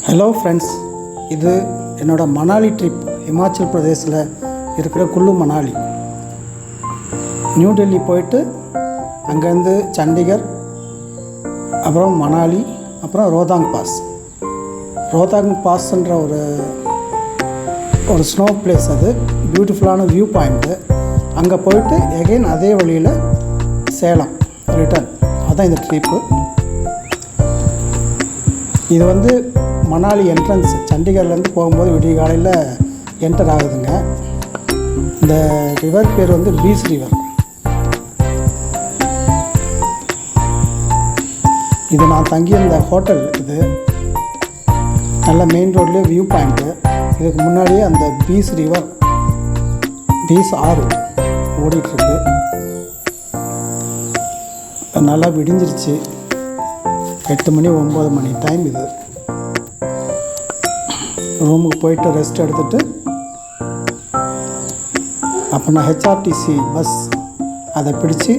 Hello friends, இது என்னோடய Manali trip. Himachal பிரதேசில் இருக்கிற குல்லு மணாலி. நியூ டெல்லி போயிட்டு அங்கேருந்து சண்டிகர், அப்புறம் மணாலி, அப்புறம் ரோதாங் பாஸ். ரோதாங் பாஸ்ன்ற ஒரு ஸ்னோ பிளேஸ். அது பியூட்டிஃபுல்லான வியூ பாயிண்ட்டு. அங்கே போயிட்டு எகைன் அதே வழியில் சேலம் ரிட்டர்ன். அதுதான் இந்த ட்ரிப்பு. இது வந்து மணாலி என்ட்ரன்ஸ். சண்டிகர்லேருந்து போகும்போது விடிய காலையில் என்டர் ஆகுதுங்க. இந்த ரிவர் பேர் வந்து பீஸ் ரிவர். இது நான் தங்கியிருந்த ஹோட்டல். இது நல்ல மெயின் ரோட்லேயே வியூ பாயிண்ட்டு. இதுக்கு முன்னாடியே அந்த பீஸ் ரிவர், பீஸ் ஆறு ஓடிட்டுருக்கு. நல்லா விடிஞ்சிருச்சு. 8 மணி 9 மணி டைம். இது ரூமுக்கு போயிட்டு ரெஸ்ட் எடுத்துகிட்டு அப்போ நான் ஹெச்ஆர்டிசி பஸ் அதை பிடிச்சி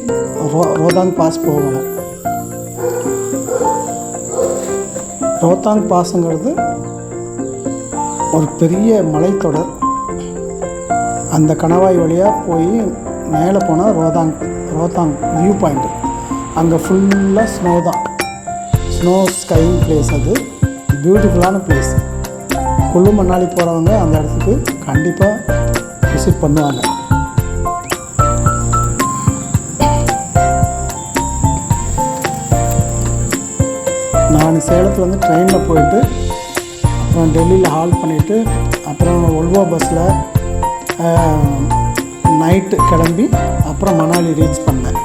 ரோதாங் பாஸ் போகணும். ரோதாங் பாஸுங்கிறது ஒரு பெரிய மலைத்தொடர். அந்த கணவாய் வழியாக போய் மேலே போனால் ரோதாங் வியூ பாயிண்ட்டு. அங்கே ஃபுல்லாக ஸ்னோ தான். Snow skiing place. அது பியூட்டிஃபுல்லான பிளேஸ். குல்லு மணாலி போகிறவங்க அந்த இடத்துக்கு கண்டிப்பாக விசிட் பண்ணுவாங்க. நான் சேலத்தில் வந்து ட்ரெயினில் போயிட்டு அப்புறம் டெல்லியில் ஹால்ட் பண்ணிவிட்டு அப்புறம் ஒல்வோ பஸ்ஸில் நைட்டு கிளம்பி அப்புறம் மணாலி ரீச் பண்ணேன்.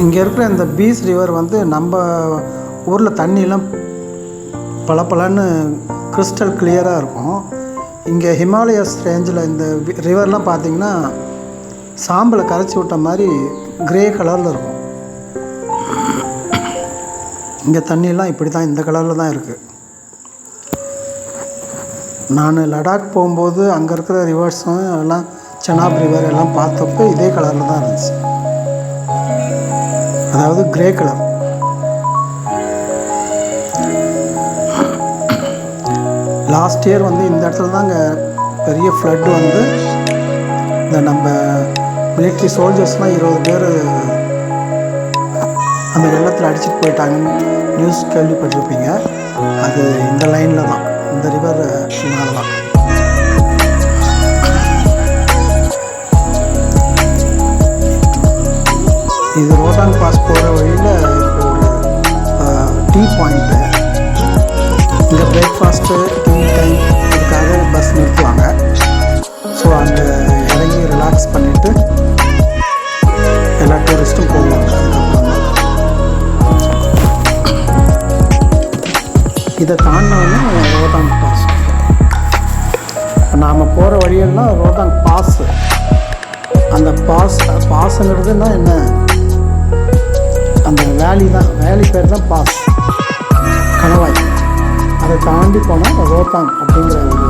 இங்கே இருக்கிற இந்த பீஸ் ரிவர் வந்து நம்ம ஊரில் தண்ணியெலாம் பளபளன்னு கிறிஸ்டல் கிளியராக இருக்கும். இங்கே ஹிமாலயஸ் ரேஞ்சில் இந்த ரிவர்லாம் பார்த்திங்கன்னா சாம்பலை கரைச்சி விட்ட மாதிரி கிரே கலரில் இருக்கும். இங்கே தண்ணியெல்லாம் இப்படி தான், இந்த கலரில் தான் இருக்குது. நான் லடாக் போகும்போது அங்கே இருக்கிற ரிவர்ஸும் எல்லாம் செனாப் ரிவர் எல்லாம் பார்த்தப்போ இதே கலரில் தான் இருந்துச்சு. அதாவது கிரே கலர். லாஸ்ட் இயர் வந்து இந்த இடத்துல தாங்க பெரிய ஃப்ளட் வந்து இந்த நம்ம மிலிட்ரி சோல்ஜர்ஸ்லாம் 20 பேர் அந்த வெள்ளத்தில் அடிச்சுட்டு போயிட்டாங்கன்னு நியூஸ் கேள்விப்பட்டிருப்பீங்க. அது இந்த லைனில் தான், இந்த ரிவர் மேலே தான். இது ரோதாங் பாஸ் போகிற வழியில் இருக்கிற ஒரு டீ பாயிண்ட்டு. இங்கே பிரேக்ஃபாஸ்ட்டு, டீ டைம் இதுக்காக பஸ் நிறுத்துவாங்க. ஸோ அங்கே இறங்கி ரிலாக்ஸ் பண்ணிவிட்டு எல்லா டூரிஸ்ட்டும் போவாங்க. இதை தாண்டினோடனே ரோதாங் பாஸ். நாம் போகிற வழியெல்லாம் ரோதாங் பாஸு. அந்த பாஸுங்கிறதுனா என்ன, அந்த வேலி தான், வேலி பேர் தான் பாஸ், கணவாய். அதை தாண்டி போனால் ரோதாங் அப்படிங்கிற ஒரு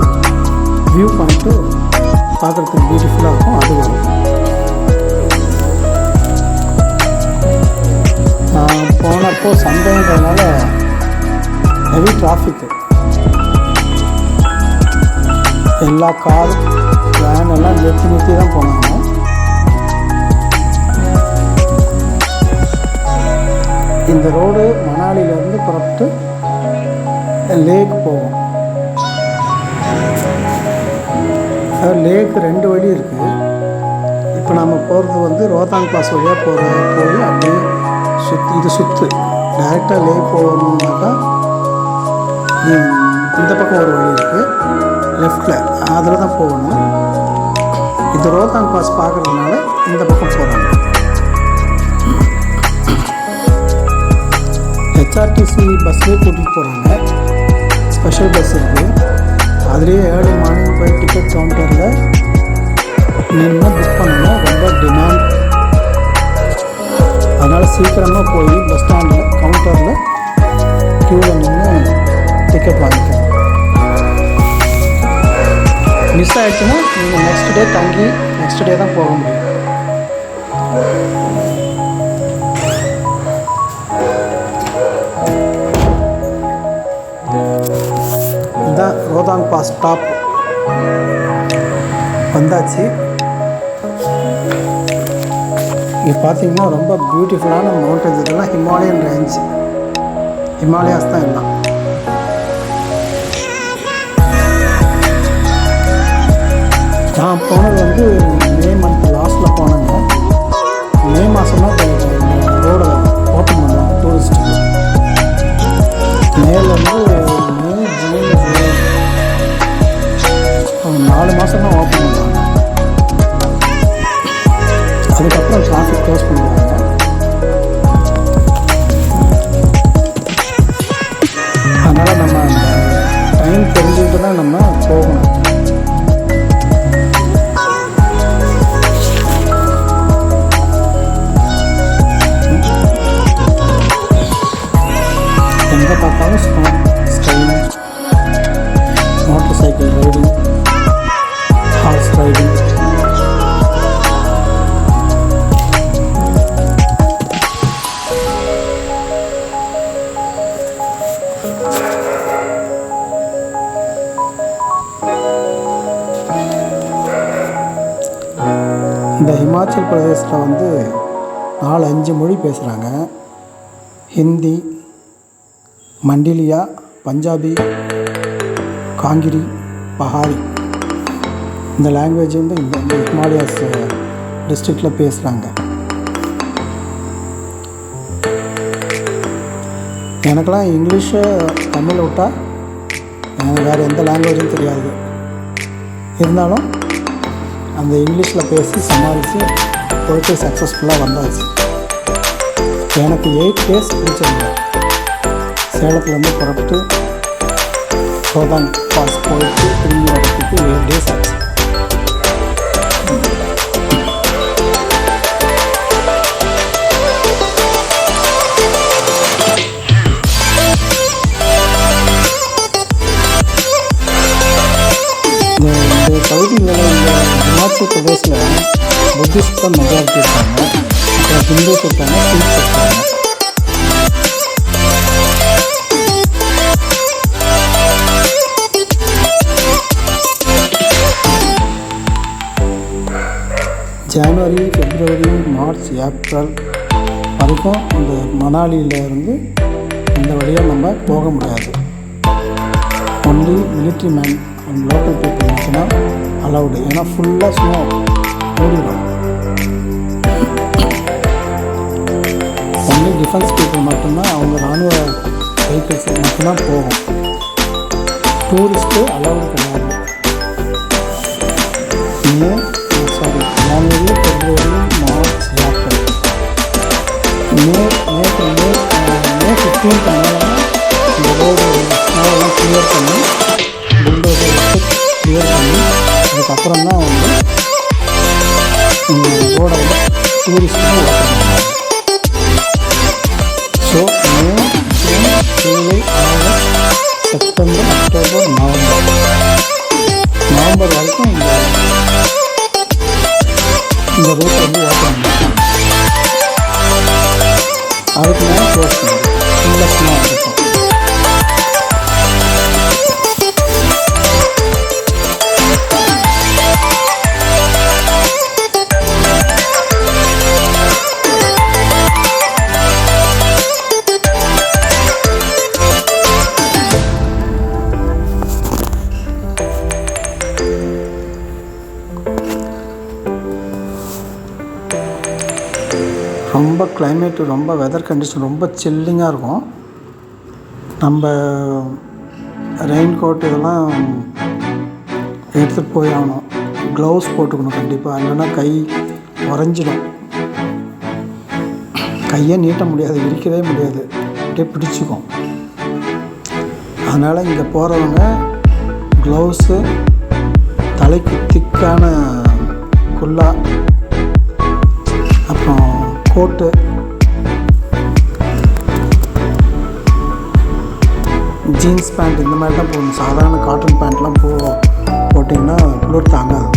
வியூ பாயிண்ட்டு பார்க்குறதுக்கு பியூட்டிஃபுல்லாக இருக்கும். அது வரும். நான் போனப்போ சண்டேன்றதுனால ஹெவி டிராஃபிக்கு. எல்லா கார் வேன் எல்லாம் நிறுத்தி தான் போனாங்க. இந்த ரோடு மணாலியிலேருந்து புறப்பட்டு லேக் போகும். லேக் 2 வழி இருக்குது. இப்போ நம்ம போகிறது வந்து ரோதாங் பாஸ் வழியாக போய் அப்படியே இது சுற்று டைரெக்டாக லேக் போகணுன்னாக்கா இந்த பக்கம் ஒரு வழி இருக்குது லெஃப்டில், அதில் தான் போகணும். இந்த ரோதாங் பாஸ் பார்க்குறதுனால இந்த பக்கம் போகிறாங்க. ஹெச்ஆர்டிசி பஸ்லேயே கூட்டிகிட்டு போகிறாங்க. ஸ்பெஷல் பஸ் இருக்குது. அதுலேயே ஏர்லி மார்னிங் போய் டிக்கெட் கவுண்டரில் நின்று புக் பண்ணணும். ரொம்ப டிமாண்ட். அதனால் சீக்கிரமாக போய் பஸ் ஸ்டாண்டில் கவுண்டரில் க்யூவில் நின்று டிக்கெட் வாங்கிக்கணும். மிஸ் ஆகிடுச்சுன்னா நீங்கள் நெக்ஸ்ட் டே தங்கி நெக்ஸ்ட் டே தான் போக முடியும். இதுதான் ரோதாங் பாஸ் டாப் வந்தாச்சு. இங்கே பார்த்தீங்கன்னா ரொம்ப பியூட்டிஃபுல்லான மவுண்டன்ஸ். இதெல்லாம் ஹிமாலயன் ரேஞ்ச், ஹிமாலயாஸ் தான் எல்லாம். நான் போனது வந்து மே மந்த் லாஸ்ட்டில் போனேங்க. மே மாதம் தான் ரோடை ஓப்பன் பண்ணுவாங்க டூரிஸ்ட்டுக்கு. மேலேருந்து மே, ஜூன், ஜூலை 4 மாதம் தான் ஓப்பன் பண்ணுவாங்க. அதுக்கப்புறம் டிராஃபிக் க்ளோஸ் பண்ணுவாங்க. அதனால் நம்ம அந்த டைம் தெரிஞ்சுக்கிட்டு தான் நம்ம போகணும். எங்கே பார்த்தாலும் style, motor cycle riding, horse riding. இந்த ஹிமாச்சல் பிரதேசில் வந்து 4-5 மொழி பேசுகிறாங்க. ஹிந்தி, மண்டிலியா, பஞ்சாபி, காங்கிரி, பஹாரி. இந்த லாங்குவேஜ் வந்து இந்த ஹிமாலயாஸ் டிஸ்ட்ரிக்டில் பேசுகிறாங்க. எனக்கெல்லாம் இங்கிலீஷு தமிழ் விட்டால் எனக்கு வேறு எந்த லாங்குவேஜும் தெரியாது. இருந்தாலும் அந்த இங்கிலீஷில் பேசி சமாளித்து போயிட்டு சக்ஸஸ்ஃபுல்லாக வந்தாச்சு. எனக்கு 8 days பிடிச்சிருந்தேன். சேலத்துலேருந்து புறப்பட்டு ரோதாங் பாஸ் போயிட்டு திரும்பி வரத்துக்கு 8 days ஆச்சு. இந்த பகுதிகளில் இந்த ஹிமாச்சல் பிரதேசில் புத்திஸ்ட் தான் மெஜாரிட்டி இருக்காங்க. அப்புறம் ஹிந்துஸ் இருக்காங்க, சிக்ஸ் இருக்காங்க. ஜனவரி, பிப்ரவரி, மார்ச், ஏப்ரல் வரைக்கும் இந்த மணாலியில் இருந்து இந்த வழியாக நம்ம போக முடியாது. Only military man and local people மட்டும்தான் அலவுடு. ஏன்னா ஃபுல்லாக ஸ்னோ மூடிடும். ஒன்லி டிஃபென்ஸ் பீப்புள் மட்டும்தான், அவங்க இராணுவ வெஹிக்கிள்ஸ் மட்டும்தான் போகும். டூரிஸ்ட்டு அலவுடு கிடையாது. ஜனவரி, பிப்ரவரி, மார்ச், ஏப்ரல், மே 15th மேலே இந்த ரோடு ஸ்னோவெல்லாம் கிளியர் பண்ணி புல்டோசர் வச்சு கிளியர் பண்ணி அதுக்கப்புறம் தான் வந்து இந்த ரோடை வந்து டூரிஸ்ட்டுக்கு ஓப்பன் பண்ணுவாங்க. So May, June, July, August, September, October, November வரைக்கும் இந்த ரூட் வந்து ஓப்பன் பண்ணுவாங்க. அதுக்கு மேலே க்ளோஸ் பண்ணுவோம். ஃபுல்லாக ஸ்னோ இருக்கும். ரொம்ப கிளைமேட்டு, ரொம்ப வெதர் கண்டிஷன் ரொம்ப சில்லிங்காக இருக்கும். நம்ம ரெயின் கோட் இதெல்லாம் எடுத்துகிட்டு போய் ஆகணும். க்ளவுஸ் போட்டுக்கணும் கண்டிப்பாக, இல்லைன்னா கை உறைஞ்சிடும். கையை நீட்ட முடியாது, விரிக்கவே முடியாது, அப்படியே பிடிச்சிக்கும். அதனால் இங்கே போகிறவங்க க்ளவுஸு, தலைக்கு திக்கான குல்லா, அப்புறம் கோட்டு, ஜீன்ஸ் பேண்ட் இந்த மாதிரி தான் போடணும். சாதாரண காட்டன் பேண்ட்லாம் போட்டிங்கன்னா குளிர் தாங்காது.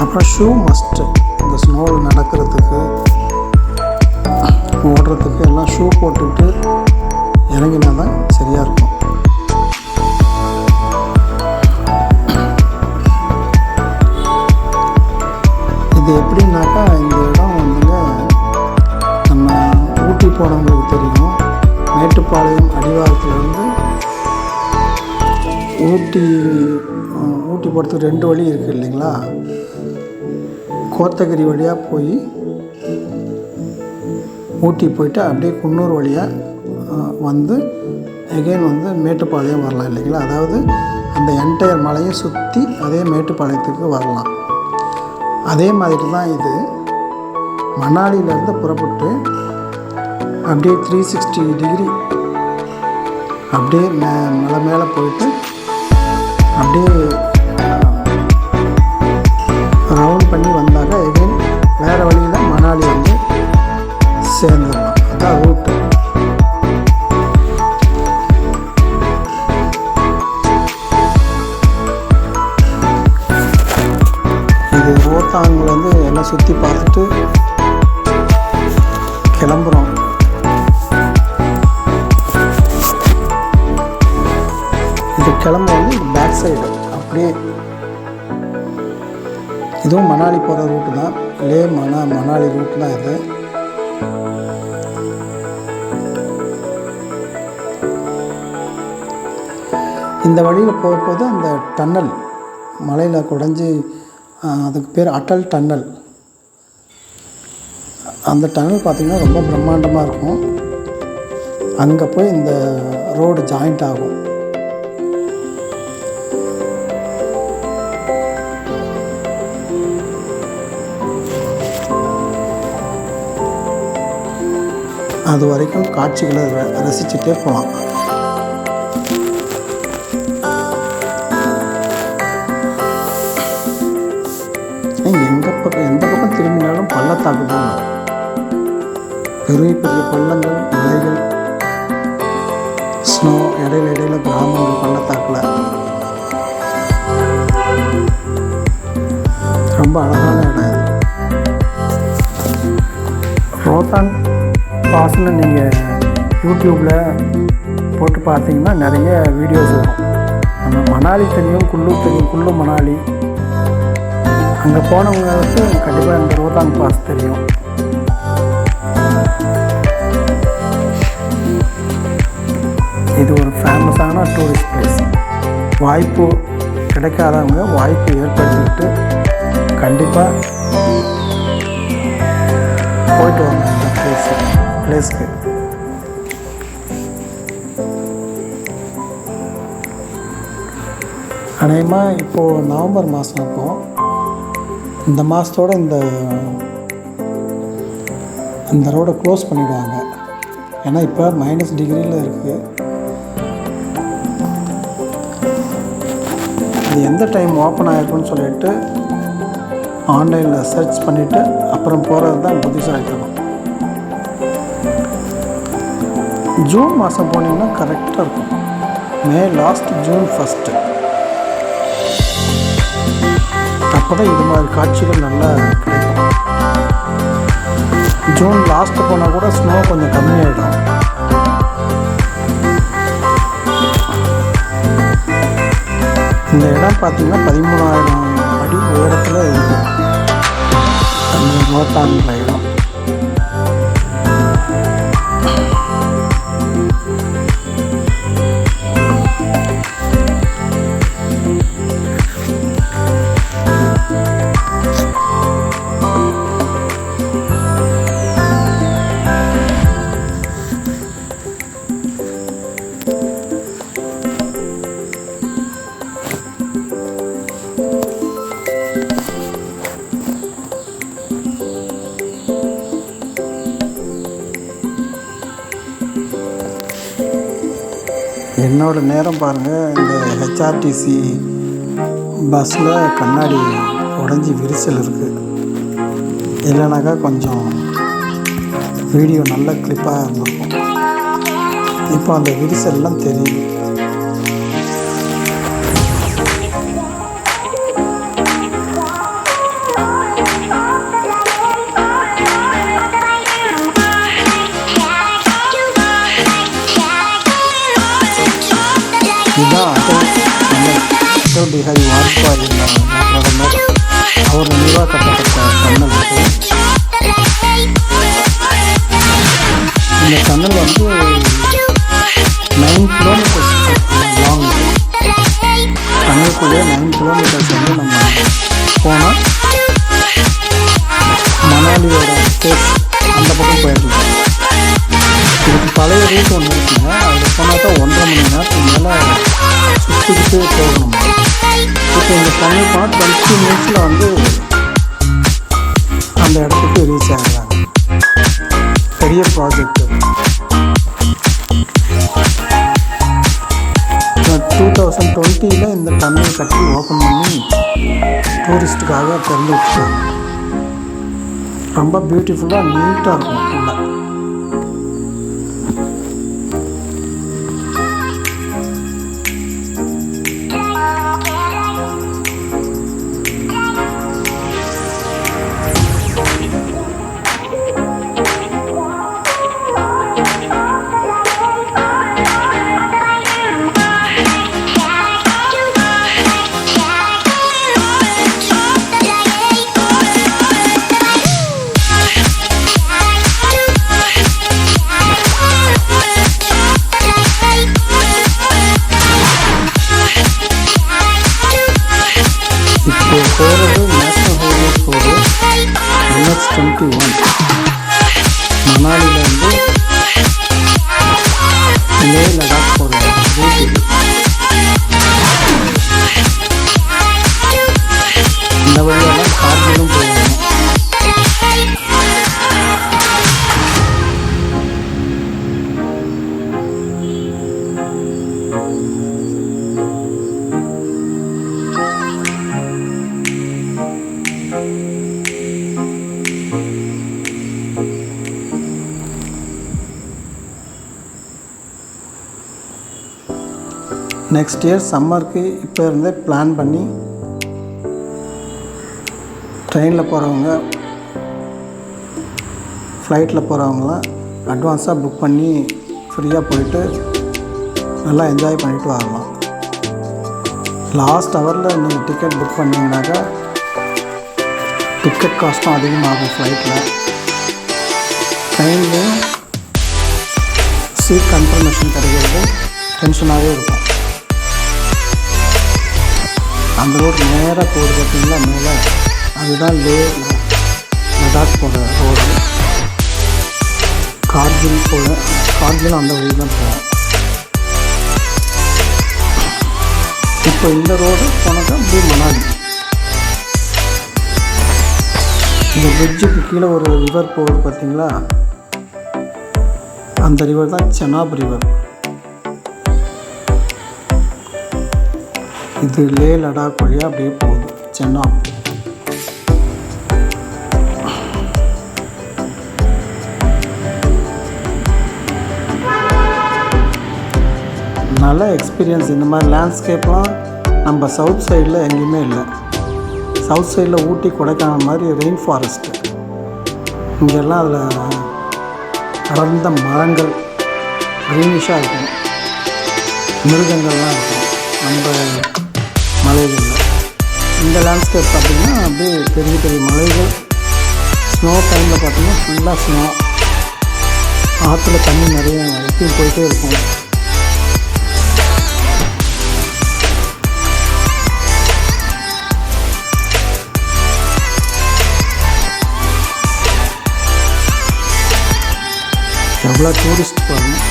அப்புறம் ஷூ மஸ்ட்டு. இந்த ஸ்னோவில் நடக்கிறதுக்கு ஓடுறதுக்கு எல்லாம் ஷூ போட்டுக்கிட்டு இறங்கினா தான் சரியாக இருக்கும். இது எப்படின்னாக்கா இந்த இடம் வந்துங்க நம்ம ஊட்டி போனவங்களுக்கு தெரியும். மேட்டுப்பாளையம் அடிவாரத்துலேருந்து ஊட்டி போகிறதுக்கு 2 வழி இருக்குது இல்லைங்களா. கோத்தகிரி வழியாக போய் ஊட்டி போயிட்டு அப்படியே குன்னூர் வழியாக வந்து எகெயின் வந்து மேட்டுப்பாளையம் வரலாம் இல்லைங்களா. அதாவது அந்த என்டையர் மலையை சுற்றி அதே மேட்டுப்பாளையத்துக்கு வரலாம். அதே மாதிரி தான் இது மணாலியிலேருந்து புறப்பட்டு அப்படியே 360 டிகிரி அப்படியே மலை மேலே போயிட்டு அப்படியே ரவுண்ட் பண்ணி வந்தாக்க எகெயின் வேறு வழியில் மணாலி வந்து சேர்ந்துடலாம். அதான் ரூட்டு. இது ரோத்தாங்கிலேருந்து எல்லாம் சுற்றி பார்த்துட்டு கிளம்புறோம். இது கிளம்ப வந்து இது பேக் சைடு அப்படியே இதுவும் மணாலி போகிற ரூட்டு தான். மணாலி ரூட்டு தான் இது. இந்த வழியில் போகும்போது அந்த டன்னல் மலையில் குடைஞ்சி அதுக்கு பேர் அட்டல் டன்னல். அந்த டன்னல் பார்த்திங்கன்னா ரொம்ப பிரம்மாண்டமாக இருக்கும். அங்கே போய் இந்த ரோடு ஜாயிண்ட் ஆகும். அது வரைக்கும் காட்சிகளை ரசிச்சுட்டே போகலாம். எந்த பக்கம் திரும்பினாலும் பள்ளத்தாக்கு தான். பெரிய பெரிய பள்ளங்கள், மலைகள், ஸ்னோ, இடையில கிராமங்கள் பள்ளத்தாக்கில் ரொம்ப அழகான இடம் இது. ரோத்தாங் பாஸ்ன்னு நீங்கள் யூடியூப்பில் போட்டு பார்த்தீங்கன்னா நிறைய வீடியோஸ் வரும். நம்ம மணாலி தெரியும், குல்லு தெரியும். குல்லு மணாலி அங்கே போனவங்களுக்கு கண்டிப்பாக இந்த ரோத்தாங் பாஸ் தெரியும். இது ஒரு ஃபேமஸான டூரிஸ்ட் பிளேஸ். வாய்ப்பு கிடைக்காதவங்க வாய்ப்பு ஏற்படுத்திக்கிட்டு கண்டிப்பாக போயிட்டு வாங்க இந்த பிளேஸ்க்கு. அநேகமாக இப்போது நவம்பர் மாதம் இருக்கும். இந்த மாதத்தோடு இந்த ரோடை க்ளோஸ் பண்ணிவிடுவாங்க. ஏன்னா இப்போ -டிகிரியில் இருக்குது. அது எந்த டைம் ஓப்பன் ஆகிருக்குன்னு சொல்லிட்டு ஆன்லைனில் சர்ச் பண்ணிவிட்டு அப்புறம் போகிறது தான் புத்திசாலித்தனம். ஜூன் மாதம் போனீங்கன்னா கரெக்டாக இருக்கும். மே லாஸ்ட், ஜூன் ஃபஸ்ட்டு. அப்போ தான் இது மாதிரி காட்சிகள் நல்லா கிடைக்கும். ஜூன் லாஸ்ட்டு போனால் கூட ஸ்னோ கொஞ்சம் கம்மியாகிடும். இந்த இடம் பார்த்திங்கன்னா 13,000 அடி உயரத்தில் இருக்குது. அந்த ரோத்தாங்கிற இடம். என்னோடய நேரம் பாருங்கள். இந்த ஹெச்ஆர்டிசி பஸ்ஸில் கண்ணாடி உடஞ்சி விரிசல் இருக்குது. இல்லைனாக்கா கொஞ்சம் வீடியோ நல்ல கிளிப்பாக இருந்திருக்கும். இப்போ அந்த விரிசல்லாம் தெரியுது. அடல் பிஹாரி வாஜ்பாய் இருந்தாங்க பிரதமர், அவர் நினைவாக கட்டப்பட்ட டன்னல் இது. இந்த டன்னல் வந்து 9 கிலோமீட்டர்ஸ் லாங். டன்னலுக்குள்ளே 9 கிலோமீட்டர்ஸ் வந்து நம்ம போனால் மணாலியோட ஸ்டேட் அந்த பக்கம் போயிடலாம். இதுக்கு பழைய ரூட் ஒன்று இருக்குங்க, அதில் போனால் தான் 1.5 மணி நேரத்துக்கு மேலே சுற்றிக்கிட்டு போகணும். இப்போ இந்த டன்னல் போனால் 20 மினிட்ஸில் வந்து அந்த இடத்துக்கு ரீச் ஆகலாம். பெரிய ப்ராஜெக்ட். 2020 இந்த டன்னல் கட்டி ஓப்பன் பண்ணி டூரிஸ்ட்டுக்காக திறந்து வச்சுருக்காங்க. ரொம்ப பியூட்டிஃபுல்லாக நீட்டாக இருக்கும் உள்ள. போகிறது national highways road NH21 மணாலியிலேருந்து Leh Ladakh போகிற ரூட் இது. இந்த வழியெல்லாம் கார்கிலும் போகணும். நெக்ஸ்ட் இயர் சம்மருக்கு இப்போ இருந்தே பிளான் பண்ணி ட்ரெயினில் போகிறவங்க, ஃப்ளைட்டில் போகிறவங்களாம் அட்வான்ஸாக புக் பண்ணி ஃப்ரீயாக போயிட்டு நல்லா என்ஜாய் பண்ணிவிட்டு வரலாம். லாஸ்ட் ஹவரில் நீங்கள் டிக்கெட் புக் பண்ணிங்கனாக்கா டிக்கெட் காஸ்ட்டும் அதிகமாகும். ஃப்ளைட்டில் ட்ரெயின்லேயும் சீட் கன்ஃபர்மேஷன் கிடைக்கிறது டென்ஷனாகவே இருக்கும். அந்த ரோடு நேராக போகுது பார்த்தீங்களா மேலே, அதுதான் லே லடாக் போகிற ரோடு. கார்கில் அந்த வழி தான் போகும். இப்போ இந்த ரோடு போனாக்கா அப்படியே மணாலி. இந்த பிரிட்ஜுக்கு கீழே ஒரு ரிவர் போகுது பார்த்தீங்களா, அந்த ரிவர் தான் செனாப் ரிவர். இது லே லடாக் வழியாக அப்படியே போகுது செனாப். நல்ல எக்ஸ்பீரியன்ஸ். இந்த மாதிரி லேண்ட்ஸ்கேப்லாம் நம்ம சவுத் சைடில் எங்கேயுமே இல்லை. சவுத் சைடில் ஊட்டி கொடைக்கானல் மாதிரி ரெயின் ஃபாரஸ்ட்டு, இங்கெல்லாம் அதில் அடர்ந்த மரங்கள் க்ரீனிஷாக இருக்கும், மிருகங்கள்லாம் இருக்கும் நம்ம மலைகளில். இந்த லேண்ட்ஸ்கேப் பார்த்திங்கன்னா அப்படியே பெரிய பெரிய மலைகள். ஸ்னோ டைமில் பார்த்திங்கன்னா ஃபுல்லாக ஸ்னோ, ஆற்றுல தண்ணி நிறைய எப்பயும் போயிட்டே இருக்கும். எவ்வளோ டூரிஸ்ட் பாருங்கள்.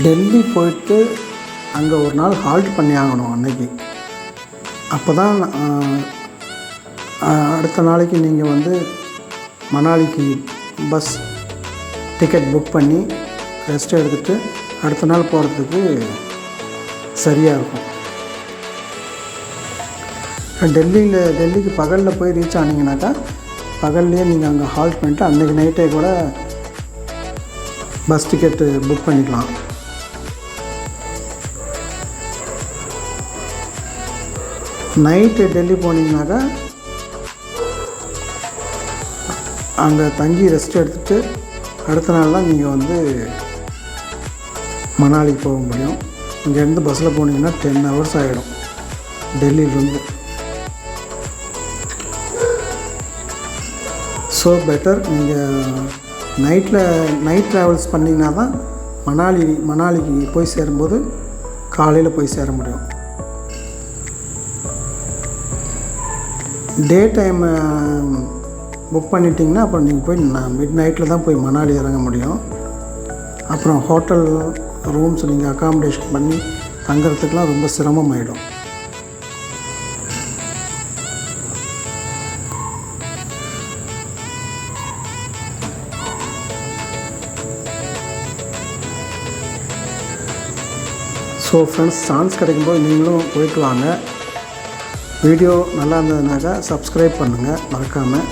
டெல்லி போயிட்டு அங்கே ஒரு நாள் ஹால்ட் பண்ணி ஆகணும் அன்னைக்கு. அப்போ தான் அடுத்த நாளைக்கு நீங்கள் வந்து மணாலிக்கு பஸ் டிக்கெட் புக் பண்ணி ரெஸ்ட் எடுத்துகிட்டு அடுத்த நாள் போகிறதுக்கு சரியாக இருக்கும். டெல்லிக்கு பகலில் போய் ரீச் ஆனீங்கன்னாக்கா பகல்லையே நீங்கள் அங்கே ஹால்ட் பண்ணிவிட்டு அன்றைக்கி நைட்டே கூட பஸ் டிக்கெட்டு புக் பண்ணிக்கலாம். நைட்டு டெல்லி போனீங்கன்னாக்கா அங்கே தங்கி ரெஸ்ட் எடுத்துகிட்டு அடுத்த நாள் தான் நீங்கள் வந்து மணாலிக்கு போக முடியும். இங்கேருந்து பஸ்ஸில் போனீங்கன்னா 10 hours ஆகிடும் டெல்லியிலேருந்து. ஸோ பெட்டர் நீங்கள் நைட் ட்ராவல்ஸ் பண்ணிங்கன்னா தான் மணாலிக்கு போய் சேரும்போது காலையில் போய் சேர முடியும். டே டைம் புக் பண்ணிட்டீங்கன்னா அப்புறம் நீங்கள் போய் மிட் நைட்டில் தான் போய் மணாலி இறங்க முடியும். அப்புறம் ஹோட்டல் ரூம்ஸ் நீங்கள் அக்காமடேஷன் பண்ணி தங்குறதுக்கெலாம் ரொம்ப சிரமமாயிடும். ஸோ ஃப்ரெண்ட்ஸ், சான்ஸ் கிடைக்கும்போது நீங்களும் போயிட்டு வாங்க. வீடியோ நல்லா இருந்ததுனாக்கா சப்ஸ்கிரைப் பண்ணுங்கள் மறக்காமல்.